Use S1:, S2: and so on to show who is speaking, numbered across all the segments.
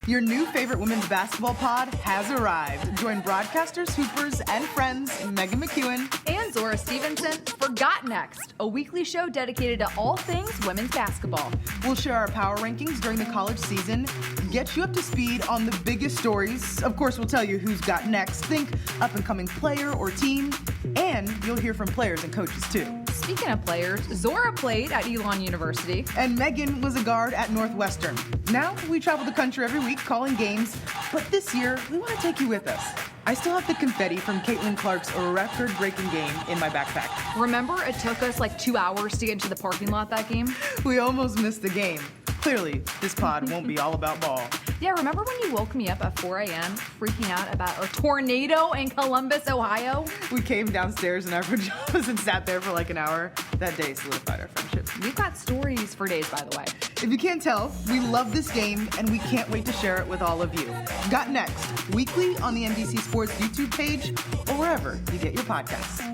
S1: Your new favorite women's basketball pod has arrived. Join broadcasters, hoopers, and friends Meghan McKeown
S2: and Zora Stephenson for Got Next, a weekly show dedicated to all things women's basketball.
S1: We'll share our power rankings during the college season, get you up to speed on the biggest stories. Of course, we'll tell you who's got next. Think up-and-coming player or team, and you'll hear from players and coaches too.
S2: Speaking of players, Zora played at Elon University.
S1: And Meghan was a guard at Northwestern. Now we travel the country every week calling games, but this year we want to take you with us. I still have the confetti from Caitlin Clark's record-breaking game in my backpack.
S2: Remember, it took us like 2 hours to get into the parking lot that game?
S1: We almost missed the game. Clearly, this pod won't be all about ball.
S2: Yeah, remember when you woke me up at 4 a.m. freaking out about a tornado in Columbus, Ohio?
S1: We came downstairs in our pajamas and sat there for like an hour. That day solidified our friendship.
S2: We've got stories for days, by the way.
S1: If you can't tell, we love this game and we can't wait to share it with all of you. Got Next, weekly on the NBC Sports YouTube page or wherever you get your podcasts.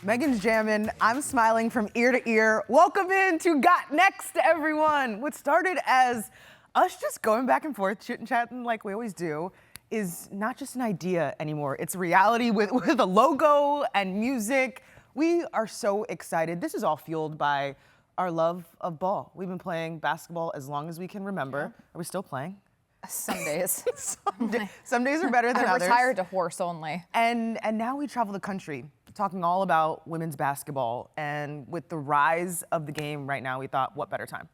S1: Meghan's jamming. I'm smiling from ear to ear. Welcome in to Got Next, everyone. What started as us just going back and forth, chit-chatting like we always do, is not just an idea anymore. It's a reality with a logo and music. We are so excited. This is all fueled by our love of ball. We've been playing basketball as long as we can remember.
S2: Yeah.
S1: Are we still playing?
S2: Some days.
S1: Some days are better than
S2: I
S1: others.
S2: retired to horse only.
S1: And now we travel the country talking all about women's basketball. And with the rise of the game right now, we thought, what better time?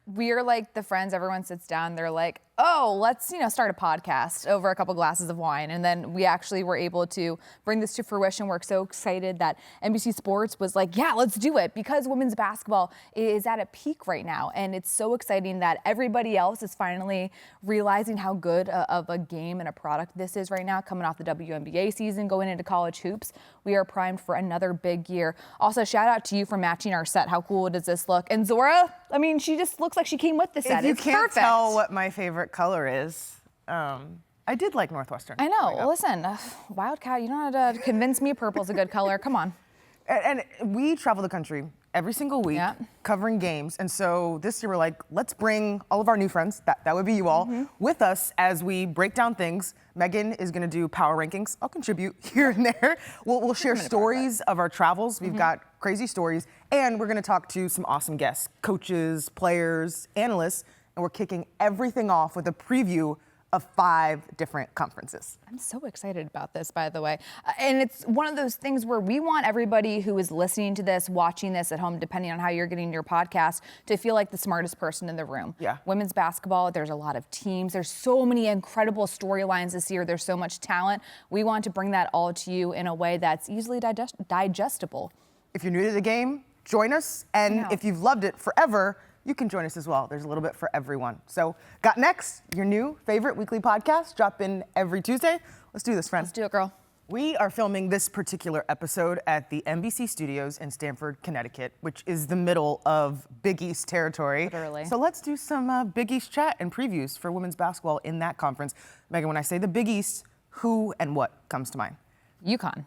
S2: We are like the friends, everyone sits down, they're like, oh, let's, start a podcast over a couple glasses of wine. And then we actually were able to bring this to fruition. We're so excited that NBC Sports was like, yeah, let's do it, because women's basketball is at a peak right now. And it's so exciting that everybody else is finally realizing how good of a game and a product this is right now, coming off the WNBA season, going into college hoops. We are primed for another big year. Also, shout out to you for matching our set. How cool does this look? And Zora, I mean, she just looks like she came with the set.
S1: If you
S2: it's
S1: can't
S2: perfect.
S1: tell what my favorite color is, I did like Northwestern.
S2: I know. Well, listen, Wildcat, you don't have to convince me purple's a good color. Come on.
S1: And we travel the country every single week, covering games. And so this year we're like, let's bring all of our new friends, that would be you all, with us as we break down things. Meghan is going to do power rankings. I'll contribute here and there. We'll share stories of our travels. We've got crazy stories. And we're going to talk to some awesome guests, coaches, players, analysts. And we're kicking everything off with a preview of 5 different conferences.
S2: I'm so excited about this, by the way. And it's one of those things where we want everybody who is listening to this, watching this at home, depending on how you're getting your podcast, to feel like the smartest person in the room.
S1: Yeah.
S2: Women's basketball, there's a lot of teams. There's so many incredible storylines this year. There's so much talent. We want to bring that all to you in a way that's easily digestible.
S1: If you're new to the game, join us. And if you've loved it forever, you can join us as well. There's a little bit for everyone. So, Got Next, your new favorite weekly podcast, drop in every Tuesday. Let's do this, friends.
S2: Let's do it, girl.
S1: We are filming this particular episode at the NBC studios in Stamford, Connecticut, which is the middle of Big East territory.
S2: Literally.
S1: So let's do some Big East chat and previews for women's basketball in that conference. Meghan, when I say the Big East, who and what comes to mind?
S2: UConn.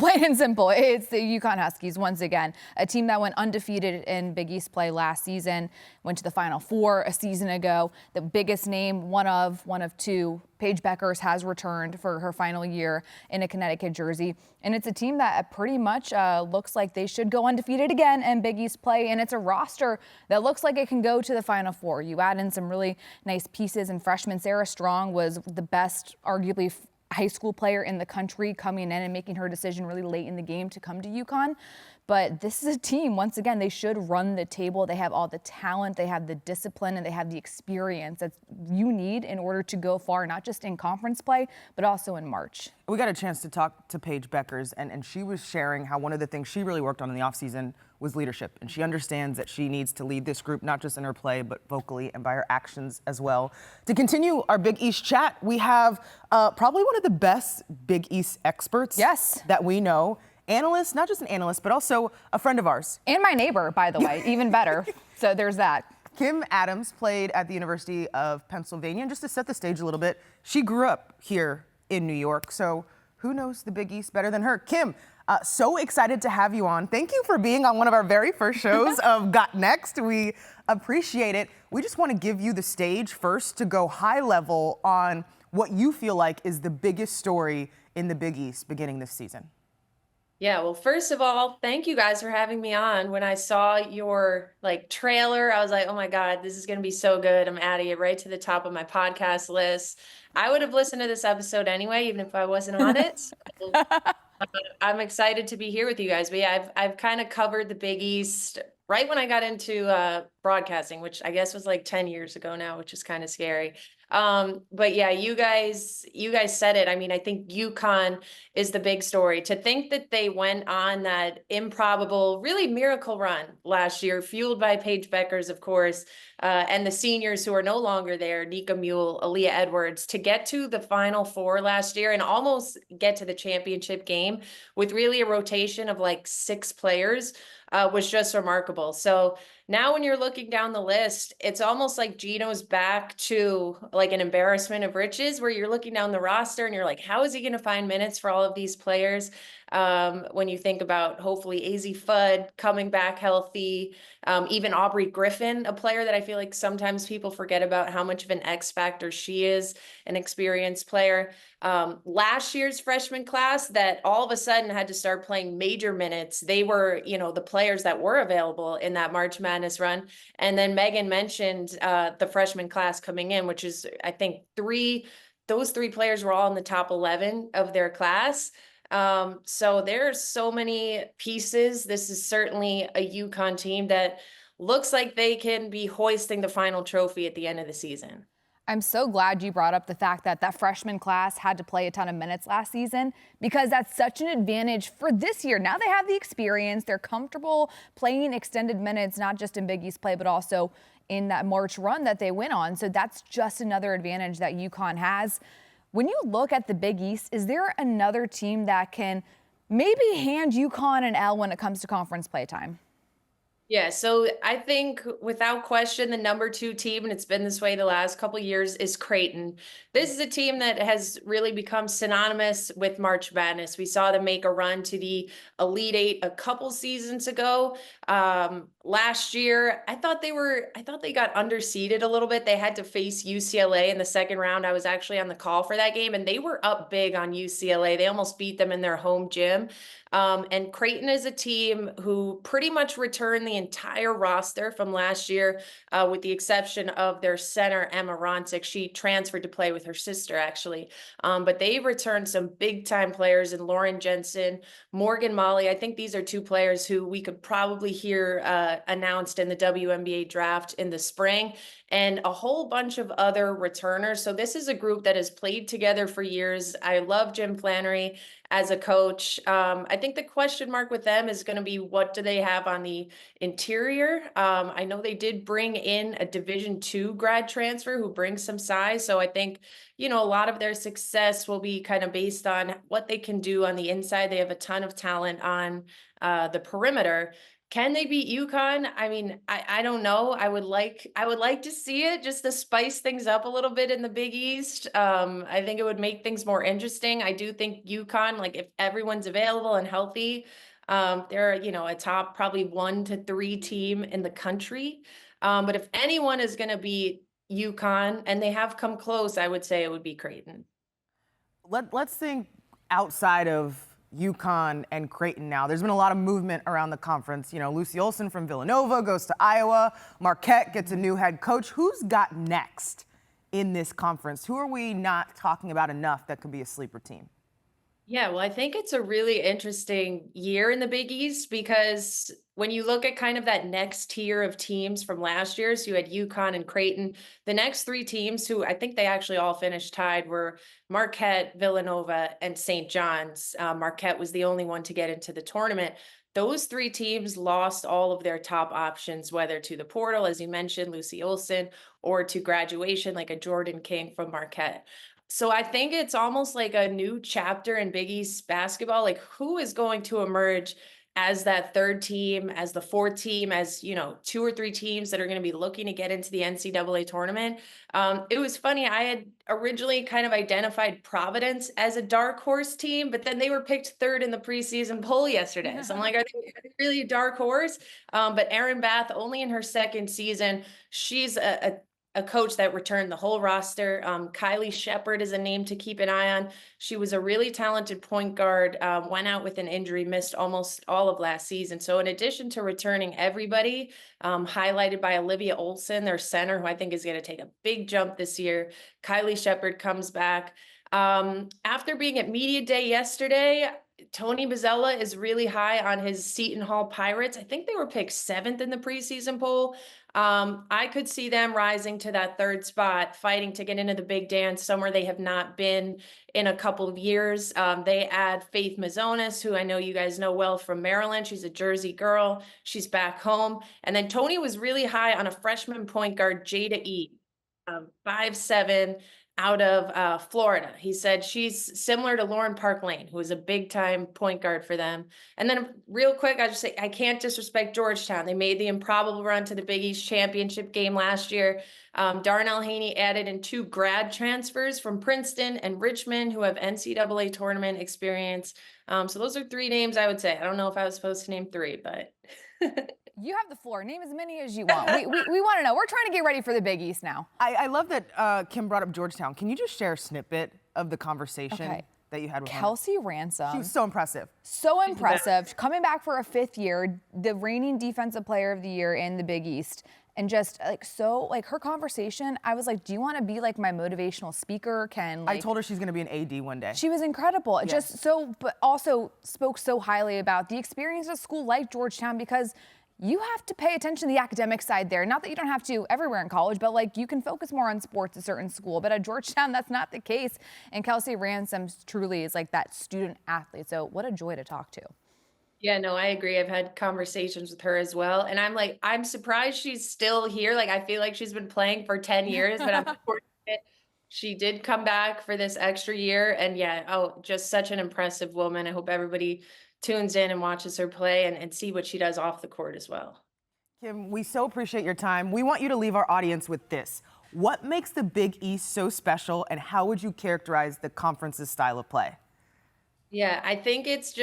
S2: Plain and simple. It's the UConn Huskies once again, a team that went undefeated in Big East play last season, went to the Final Four a season ago. The biggest name, one of 2, Paige Bueckers has returned for her final year in a Connecticut jersey. And it's a team that pretty much looks like they should go undefeated again in Big East play. And it's a roster that looks like it can go to the Final Four. You add in some really nice pieces and freshmen. Sarah Strong was the best, arguably, high school player in the country, coming in and making her decision really late in the game to come to UConn. But this is a team, once again, they should run the table. They have all the talent, they have the discipline, and they have the experience that you need in order to go far, not just in conference play, but also in March. We
S1: got a chance to talk to Paige Bueckers, and she was sharing how one of the things she really worked on in the offseason was leadership. And she understands that she needs to lead this group, not just in her play, but vocally and by her actions as well. To continue our Big East chat, we have probably one of the best Big East experts that we know. Analyst, not just an analyst, but also a friend of ours.
S2: And my neighbor, by the way, even better. So there's that.
S1: Kim Adams played at the University of Pennsylvania. And just to set the stage a little bit, she grew up here in New York. So who knows the Big East better than her? Kim, So excited to have you on. Thank you for being on one of our very first shows of Got Next. We appreciate it. We just want to give you the stage first to go high level on what you feel like is the biggest story in the Big East beginning this season.
S3: Yeah, well, first of all, thank you guys for having me on. When I saw your trailer, I was like, oh my God, this is going to be so good. I'm adding it right to the top of my podcast list. I would have listened to this episode anyway, even if I wasn't on it. I'm excited to be here with you guys. But yeah, I've kind of covered the Big East right when I got into broadcasting, which I guess was like 10 years ago now, which is kind of scary. But yeah, you guys said it. I mean, I think UConn is the big story. To think that they went on that improbable, really miracle run last year, fueled by Paige Bueckers, of course, and the seniors who are no longer there, Nika Mule, Aaliyah Edwards, to get to the Final Four last year and almost get to the championship game with really a rotation of like 6 players was just remarkable. So now when you're looking down the list, it's almost like Gino's back to like an embarrassment of riches, where you're looking down the roster and you're like, how is he going to find minutes for all of these players? When you think about hopefully AZ Fudd coming back healthy, even Aubrey Griffin, a player that I feel like sometimes people forget about how much of an X factor she is, an experienced player. Last year's freshman class that all of a sudden had to start playing major minutes. They were, the players that were available in that March Madness run. And then Meghan mentioned the freshman class coming in, which is, I think, those 3 players were all in the top 11 of their class. So there's so many pieces. This is certainly a UConn team that looks like they can be hoisting the final trophy at the end of the season.
S2: I'm so glad you brought up the fact that that freshman class had to play a ton of minutes last season, because that's such an advantage for this year. Now they have the experience. They're comfortable playing extended minutes, not just in Big East play, but also in that March run that they went on. So that's just another advantage that UConn has. When you look at the Big East, is there another team that can maybe hand UConn an L when it comes to conference play time?
S3: Yeah, so I think without question, the number 2 team, and it's been this way the last couple of years, is Creighton. This is a team that has really become synonymous with March Madness. We saw them make a run to the Elite Eight a couple seasons ago. Last year, I thought they got underseeded a little bit. They had to face UCLA in the second round. I was actually on the call for that game, and they were up big on UCLA. They almost beat them in their home gym. And Creighton is a team who pretty much returned the entire roster from last year, with the exception of their center, Emma Ronsick. She transferred to play with her sister, actually. But they returned some big-time players in Lauren Jensen, Morgan Molly. I think these are 2 players who we could probably hear announced in the WNBA draft in the spring, and a whole bunch of other returners. So this is a group that has played together for years. I love Jim Flannery as a coach. I think the question mark with them is going to be, what do they have on the interior? I know they did bring in a Division II grad transfer who brings some size. So I think, a lot of their success will be kind of based on what they can do on the inside. They have a ton of talent on the perimeter. Can they beat UConn? I mean, I don't know. I would like to see it just to spice things up a little bit in the Big East. I think it would make things more interesting. I do think UConn, like if everyone's available and healthy, they're, a top probably 1 to 3 team in the country. But if anyone is going to beat UConn, and they have come close, I would say it would be Creighton.
S1: Let's think outside of UConn and Creighton now. There's been a lot of movement around the conference. Lucy Olson from Villanova goes to Iowa. Marquette gets a new head coach. Who's got next in this conference? Who are we not talking about enough that could be a sleeper team?
S3: Yeah, well, I think it's a really interesting year in the Big East, because when you look at kind of that next tier of teams from last year, so you had UConn and Creighton, the next 3 teams who I think they actually all finished tied were Marquette, Villanova, and St. John's. Marquette was the only one to get into the tournament. Those 3 teams lost all of their top options, whether to the portal, as you mentioned, Lucy Olson, or to graduation, like a Jordan King from Marquette. So I think it's almost like a new chapter in Big East basketball. Like, who is going to emerge as that third team, as the fourth team, as, 2 or 3 teams that are going to be looking to get into the NCAA tournament. It was funny. I had originally kind of identified Providence as a dark horse team, but then they were picked third in the preseason poll yesterday. So I'm like, are they really a dark horse? But Erin Bath, only in her second season, she's a coach that returned the whole roster. Kylie Shepard is a name to keep an eye on. She was a really talented point guard, went out with an injury, missed almost all of last season. So in addition to returning everybody, highlighted by Olivia Olson, their center, who I think is going to take a big jump this year, Kylie Shepard comes back. After being at Media Day yesterday, Tony Bozzella is really high on his Seton Hall Pirates. I think they were picked 7th in the preseason poll. I could see them rising to that third spot, fighting to get into the big dance, somewhere they have not been in a couple of years. They add Faith Mazonis, who I know you guys know well from Maryland. She's a Jersey girl. She's back home. And then Tony was really high on a freshman point guard, Jada E. 5'7", out of Florida. He said she's similar to Lauren Park Lane, who is a big time point guard for them. And then real quick, I just say, I can't disrespect Georgetown. They made the improbable run to the Big East championship game last year. Darnell Haney added in 2 grad transfers from Princeton and Richmond who have NCAA tournament experience. So those are 3 names I would say. I don't know if I was supposed to name 3, but
S2: You have the floor. Name as many as you want. We want to know. We're trying to get ready for the Big East now.
S1: I love that Kim brought up Georgetown. Can you just share a snippet of the conversation that you had with
S2: Kelsey Ransom?
S1: She was so impressive.
S2: So impressive. Coming back for a 5th year, the reigning defensive player of the year in the Big East. And just her conversation, I was like, do you want to be like my motivational speaker? I
S1: told her she's going to be an AD one day.
S2: She was incredible.
S1: Yes.
S2: But also spoke so highly about the experience of a school like Georgetown, because you have to pay attention to the academic side there. Not that you don't have to everywhere in college, but you can focus more on sports at a certain school. But at Georgetown, that's not the case. And Kelsey Ransom truly is like that student athlete. So what a joy to talk to.
S3: Yeah, no, I agree. I've had conversations with her as well. And I'm surprised she's still here. I feel like she's been playing for 10 years, but I'm fortunate she did come back for this extra year. And just such an impressive woman. I hope everybody tunes in and watches her play and see what she does off the court as well.
S1: Kim, we so appreciate your time. We want you to leave our audience with this. What makes the Big East so special, and how would you characterize the conference's style of play?
S3: Yeah, I think it's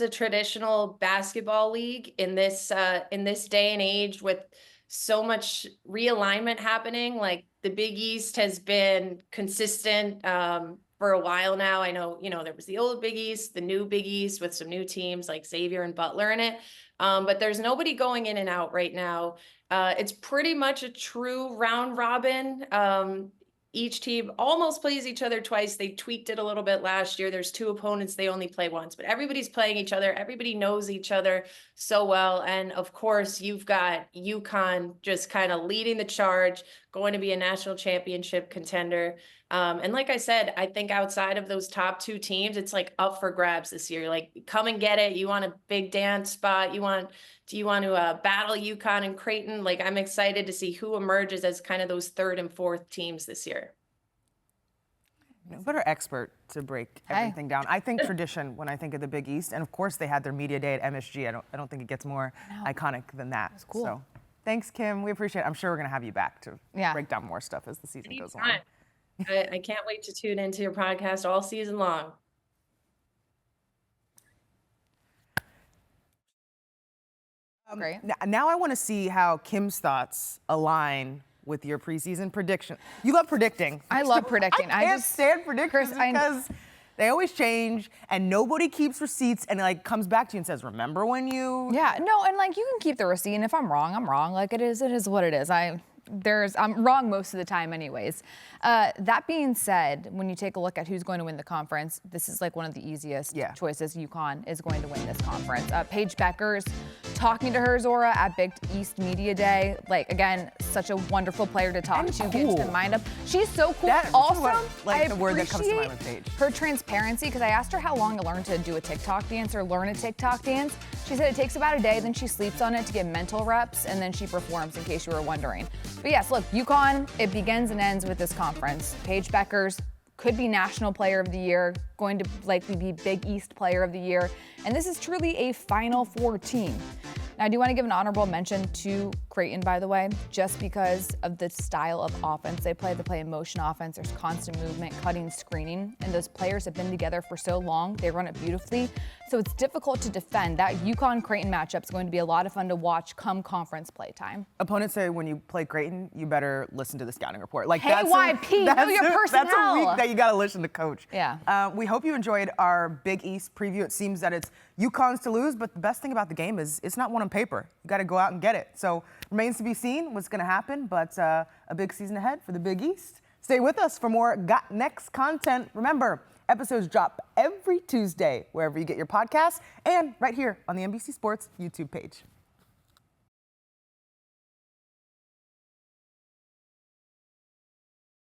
S3: a traditional basketball league in this day and age with so much realignment happening. The Big East has been consistent for a while now. I know, there was the old Big East, the new Big East with some new teams like Xavier and Butler in it. But there's nobody going in and out right now. It's pretty much a true round robin. Each team almost plays each other twice. They tweaked it a little bit last year. There's 2 opponents. They only play once, but everybody's playing each other. Everybody knows each other so well. And of course, you've got UConn just kind of leading the charge, going to be a national championship contender. And like I said, I think outside of those top 2 teams, it's up for grabs this year. Come and get it. You want a big dance spot. Do you want to battle UConn and Creighton? I'm excited to see who emerges as kind of those 3rd and 4th teams this year.
S1: No better expert to break everything down. I think tradition when I think of the Big East, and of course they had their media day at MSG. I don't think it gets more iconic than that.
S2: That's cool.
S1: So, thanks, Kim. We appreciate it. I'm sure we're going to have you back to break down more stuff as the season goes on.
S3: I can't wait to tune into your podcast all season long.
S2: Great.
S1: Now I want to see how Kim's thoughts align with your preseason prediction. You love predicting.
S2: I love predicting.
S1: I can't stand predictions because they always change and nobody keeps receipts and comes back to you and says, remember when you...
S2: Yeah, no, and you can keep the receipt, and if I'm wrong, I'm wrong. It is what it is. I'm wrong most of the time anyways. That being said, when you take a look at who's going to win the conference, this is one of the easiest choices. UConn is going to win this conference. Paige Bueckers, talking to her, Zora, at Big East Media Day. Again, such a wonderful player to talk to, get to mind up. She's so cool.
S1: The word that comes to mind with Paige.
S2: Her transparency, because I asked her how long to learn to do a TikTok dance or learn a TikTok dance. She said it takes about a day, then she sleeps on it to get mental reps, and then she performs, in case you were wondering. But yes, look, UConn, it begins and ends with this conference. Paige Bueckers, could be National Player of the Year, going to likely be Big East Player of the Year. And this is truly a Final Four team. Now, I do want to give an honorable mention to Creighton, by the way, just because of the style of offense they play. They play a motion offense. There's constant movement, cutting, screening, and those players have been together for so long. They run it beautifully. So it's difficult to defend. That UConn-Creighton matchup is going to be a lot of fun to watch come conference play time.
S1: Opponents say when you play Creighton, you better listen to the scouting report. Like
S2: KYP, know your personnel.
S1: That's a week that you got to listen to coach.
S2: Yeah.
S1: We hope you enjoyed our Big East preview. It seems that it's UConn's to lose, but the best thing about the game is it's not one on paper. You got to go out and get it. So remains to be seen what's going to happen, but a big season ahead for the Big East. Stay with us for more Got Next content. Remember, episodes drop every Tuesday wherever you get your podcasts and right here on the NBC Sports YouTube page.